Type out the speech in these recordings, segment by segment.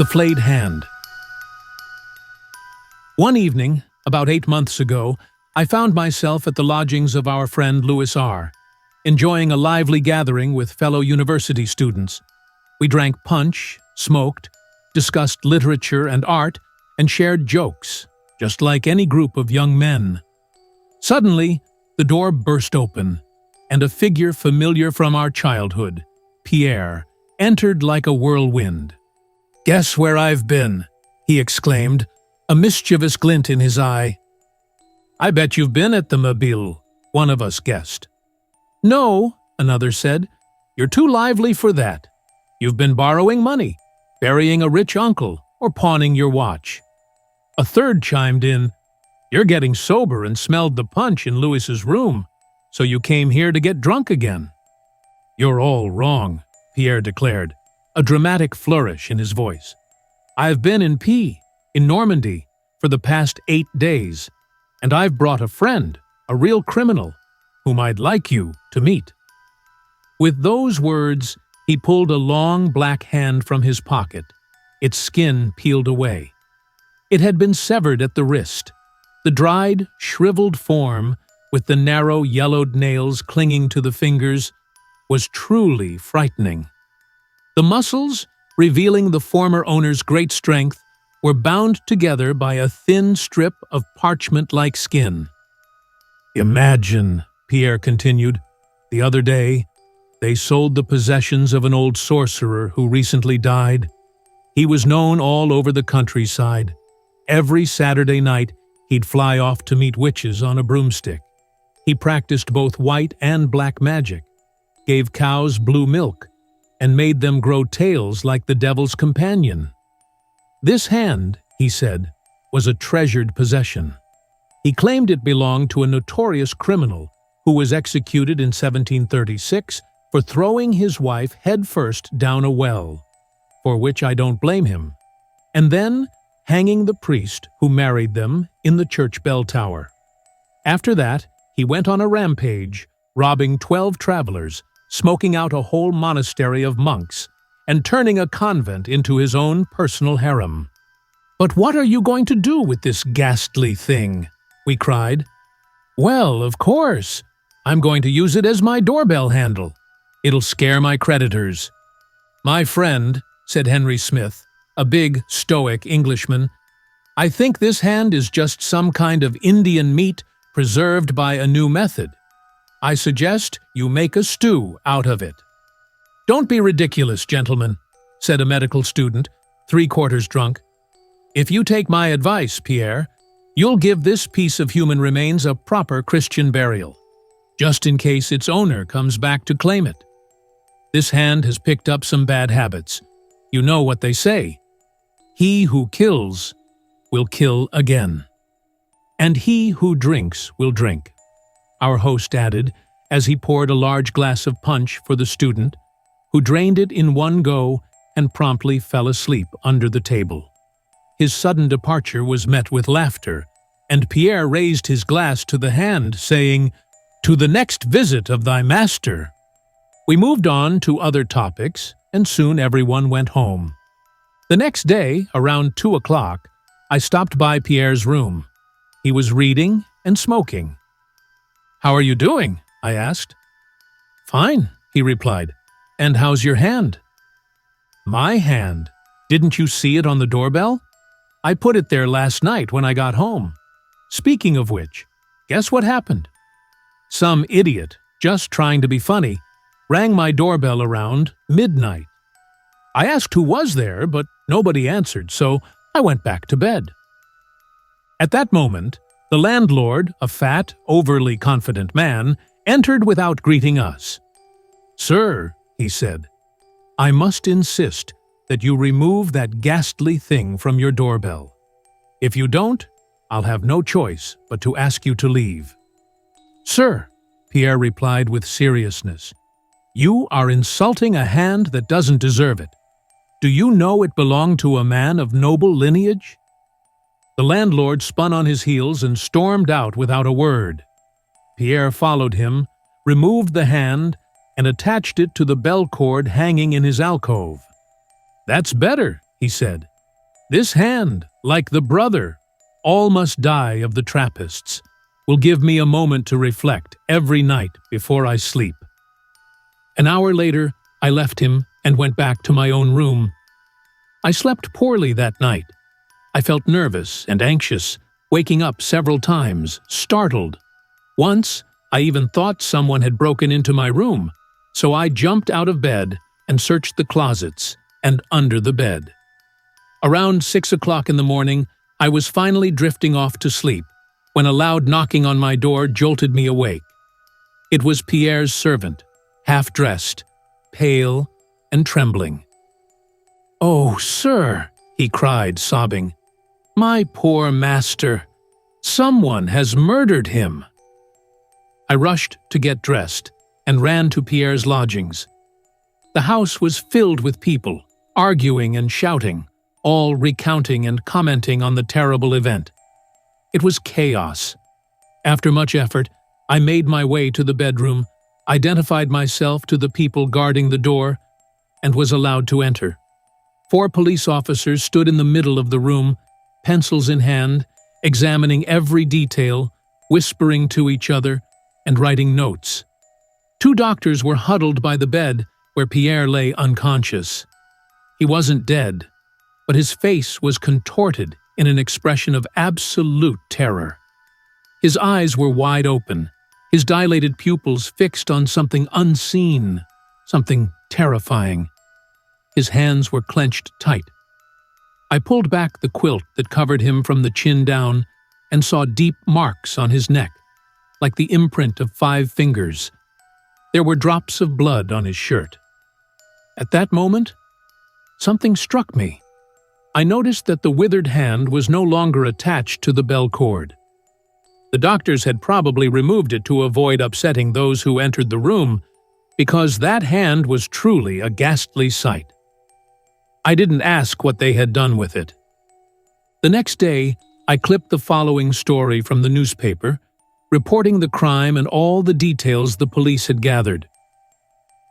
The Flayed Hand. One evening, about 8 months ago, I found myself at the lodgings of our friend Louis R., enjoying a lively gathering with fellow university students. We drank punch, smoked, discussed literature and art, and shared jokes, just like any group of young men. Suddenly, the door burst open, and a figure familiar from our childhood, Pierre, entered like a whirlwind. "Guess where I've been," he exclaimed, a mischievous glint in his eye. "I bet you've been at the Mobile," one of us guessed. "No," another said, "you're too lively for that. You've been borrowing money, burying a rich uncle, or pawning your watch." A third chimed in, "You're getting sober and smelled the punch in Louis's room, so you came here to get drunk again." "You're all wrong," Pierre declared, a dramatic flourish in his voice. "I've been in Normandy, for the past 8 days, and I've brought a friend, a real criminal, whom I'd like you to meet." With those words, he pulled a long black hand from his pocket, its skin peeled away. It had been severed at the wrist. The dried, shriveled form, with the narrow, yellowed nails clinging to the fingers, was truly frightening. The muscles, revealing the former owner's great strength, were bound together by a thin strip of parchment-like skin. "Imagine," Pierre continued, "the other day, they sold the possessions of an old sorcerer who recently died. He was known all over the countryside. Every Saturday night, he'd fly off to meet witches on a broomstick. He practiced both white and black magic, gave cows blue milk, and made them grow tails like the devil's companion. This hand, he said, was a treasured possession. He claimed it belonged to a notorious criminal who was executed in 1736 for throwing his wife headfirst down a well, for which I don't blame him, and then hanging the priest who married them in the church bell tower. After that, he went on a rampage, robbing 12 travelers, smoking out a whole monastery of monks, and turning a convent into his own personal harem." "But what are you going to do with this ghastly thing?" we cried. "Well, of course, I'm going to use it as my doorbell handle. It'll scare my creditors." "My friend," said Henry Smith, a big, stoic Englishman, "I think this hand is just some kind of Indian meat preserved by a new method. I suggest you make a stew out of it." "Don't be ridiculous, gentlemen," said a medical student, 3/4 drunk. "If you take my advice, Pierre, you'll give this piece of human remains a proper Christian burial, just in case its owner comes back to claim it. This hand has picked up some bad habits. You know what they say. He who kills will kill again. And he who drinks will drink," our host added as he poured a large glass of punch for the student, who drained it in one go and promptly fell asleep under the table. His sudden departure was met with laughter, and Pierre raised his glass to the hand, saying, "To the next visit of thy master." We moved on to other topics, and soon everyone went home. The next day, around 2 o'clock, I stopped by Pierre's room. He was reading and smoking. "How are you doing?" I asked. "Fine," he replied. "And how's your hand?" "My hand? Didn't you see it on the doorbell? I put it there last night when I got home. Speaking of which, guess what happened? Some idiot, just trying to be funny, rang my doorbell around midnight. I asked who was there, but nobody answered, so I went back to bed." At that moment, the landlord, a fat, overly confident man, entered without greeting us. "Sir," he said, "I must insist that you remove that ghastly thing from your doorbell. If you don't, I'll have no choice but to ask you to leave." "Sir," Pierre replied with seriousness, "you are insulting a hand that doesn't deserve it. Do you know it belonged to a man of noble lineage?" The landlord spun on his heels and stormed out without a word. Pierre followed him, removed the hand, and attached it to the bell cord hanging in his alcove. "That's better," he said. This hand, like the brother, all must die of the Trappists, will give me a moment to reflect every night before I sleep. An hour later, I left him and went back to my own room. I slept poorly that night. I felt nervous and anxious, waking up several times, startled. Once, I even thought someone had broken into my room, so I jumped out of bed and searched the closets and under the bed. Around 6 o'clock in the morning, I was finally drifting off to sleep when a loud knocking on my door jolted me awake. It was Pierre's servant, half-dressed, pale and trembling. "Oh, sir," he cried, sobbing. "My poor master. Someone has murdered him." I rushed to get dressed and ran to Pierre's lodgings. The house was filled with people, arguing and shouting, all recounting and commenting on the terrible event. It was chaos. After much effort, I made my way to the bedroom, identified myself to the people guarding the door, and was allowed to enter. 4 police officers stood in the middle of the room, pencils in hand, examining every detail, whispering to each other, and writing notes. 2 doctors were huddled by the bed where Pierre lay unconscious. He wasn't dead, but his face was contorted in an expression of absolute terror. His eyes were wide open, his dilated pupils fixed on something unseen, something terrifying. His hands were clenched tight. I pulled back the quilt that covered him from the chin down and saw deep marks on his neck, like the imprint of 5 fingers. There were drops of blood on his shirt. At that moment, something struck me. I noticed that the withered hand was no longer attached to the bell cord. The doctors had probably removed it to avoid upsetting those who entered the room, because that hand was truly a ghastly sight. I didn't ask what they had done with it. The next day, I clipped the following story from the newspaper, reporting the crime and all the details the police had gathered.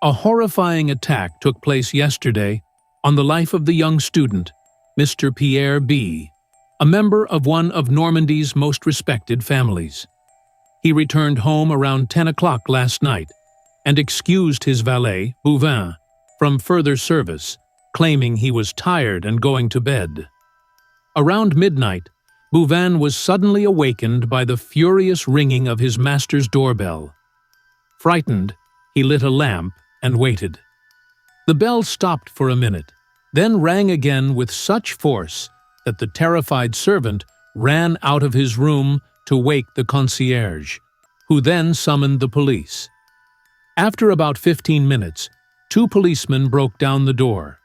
A horrifying attack took place yesterday on the life of the young student, Mr. Pierre B., a member of one of Normandy's most respected families. He returned home around 10 o'clock last night and excused his valet, Bouvin, from further service, claiming he was tired and going to bed. Around midnight, Bouvin was suddenly awakened by the furious ringing of his master's doorbell. Frightened, he lit a lamp and waited. The bell stopped for a minute, then rang again with such force that the terrified servant ran out of his room to wake the concierge, who then summoned the police. After about 15 minutes, 2 policemen broke down the door.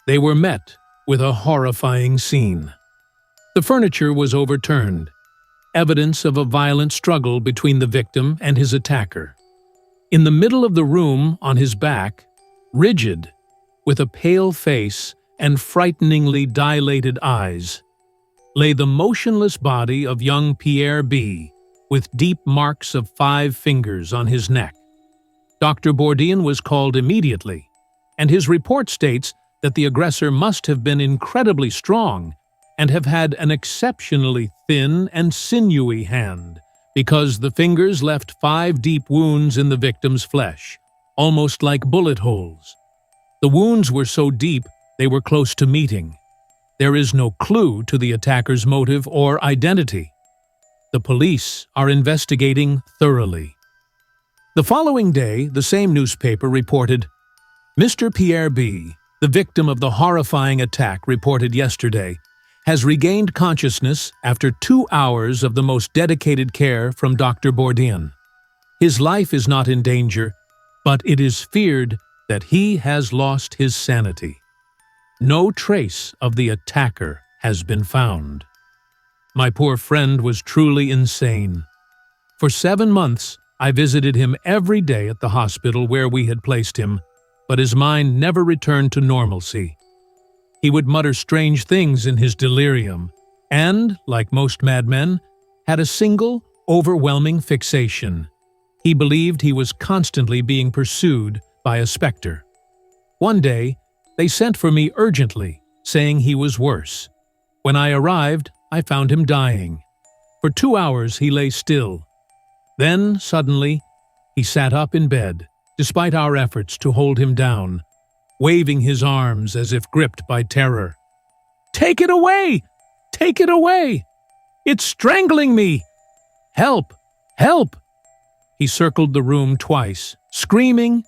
They were met with a horrifying scene. The furniture was overturned, evidence of a violent struggle between the victim and his attacker. In the middle of the room, on his back, rigid, with a pale face and frighteningly dilated eyes, lay the motionless body of young Pierre B., with deep marks of 5 fingers on his neck. Dr. Bourdian was called immediately, and his report states that the aggressor must have been incredibly strong and have had an exceptionally thin and sinewy hand, because the fingers left 5 deep wounds in the victim's flesh, almost like bullet holes. The wounds were so deep they were close to meeting. There is no clue to the attacker's motive or identity. The police are investigating thoroughly. The following day, the same newspaper reported, Mr. Pierre B., the victim of the horrifying attack reported yesterday, has regained consciousness after 2 hours of the most dedicated care from Dr. Bourdian. His life is not in danger, but it is feared that he has lost his sanity. No trace of the attacker has been found. My poor friend was truly insane. For 7 months, I visited him every day at the hospital where we had placed him, but his mind never returned to normalcy. He would mutter strange things in his delirium, and, like most madmen, had a single, overwhelming fixation. He believed he was constantly being pursued by a specter. One day, they sent for me urgently, saying he was worse, When I arrived, I found him dying. For 2 hours he lay still. Then, suddenly, he sat up in bed, despite our efforts to hold him down, waving his arms as if gripped by terror. "Take it away! Take it away! It's strangling me! Help! Help!" He circled the room twice, screaming,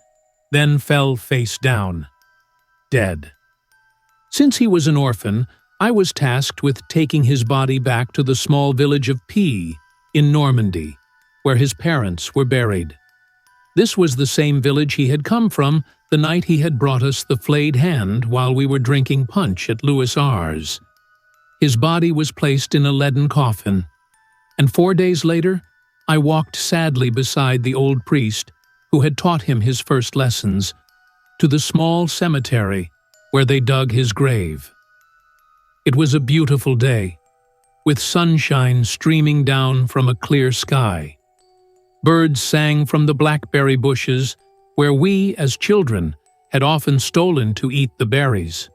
then fell face down, dead. Since he was an orphan, I was tasked with taking his body back to the small village of P in Normandy, where his parents were buried. This was the same village he had come from the night he had brought us the Flayed Hand while we were drinking punch at Louis R's. His body was placed in a leaden coffin, and 4 days later, I walked sadly beside the old priest who had taught him his first lessons, to the small cemetery where they dug his grave. It was a beautiful day, with sunshine streaming down from a clear sky. Birds sang from the blackberry bushes where we, as children, had often stolen to eat the berries.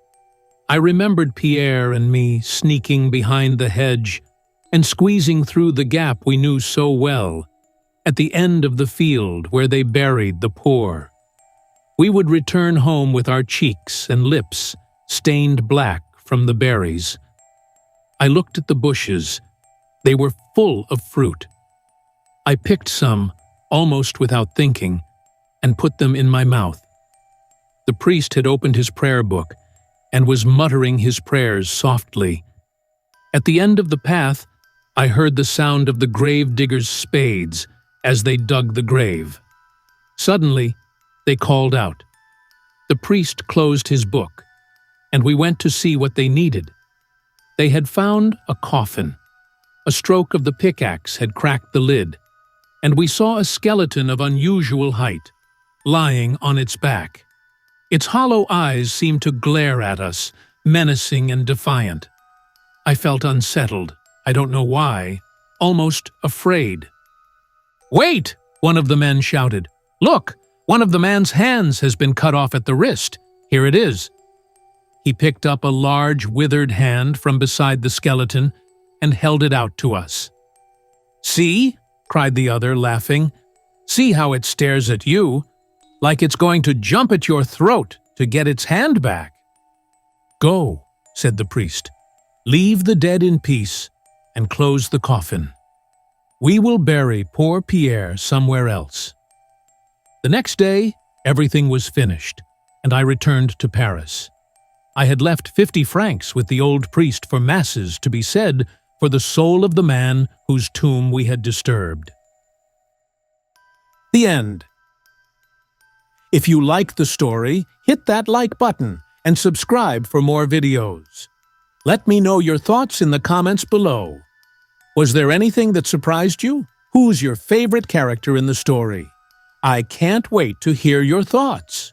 I remembered Pierre and me sneaking behind the hedge and squeezing through the gap we knew so well, at the end of the field where they buried the poor. We would return home with our cheeks and lips stained black from the berries. I looked at the bushes. They were full of fruit. I picked some, almost without thinking, and put them in my mouth. The priest had opened his prayer book and was muttering his prayers softly. At the end of the path, I heard the sound of the grave diggers' spades as they dug the grave. Suddenly, they called out. The priest closed his book, and we went to see what they needed. They had found a coffin. A stroke of the pickaxe had cracked the lid, and we saw a skeleton of unusual height, lying on its back. Its hollow eyes seemed to glare at us, menacing and defiant. I felt unsettled, I don't know why, almost afraid. "Wait!" one of the men shouted. "Look! One of the man's hands has been cut off at the wrist. Here it is." He picked up a large, withered hand from beside the skeleton and held it out to us. "See?" cried the other, laughing. "See how it stares at you, like it's going to jump at your throat to get its hand back." "Go," said the priest. "Leave the dead in peace and close the coffin. We will bury poor Pierre somewhere else." The next day, everything was finished, and I returned to Paris. I had left 50 francs with the old priest for masses to be said for the soul of the man whose tomb we had disturbed. The end. If you liked the story, hit that like button and subscribe for more videos. Let me know your thoughts in the comments below. Was there anything that surprised you? Who's your favorite character in the story? I can't wait to hear your thoughts.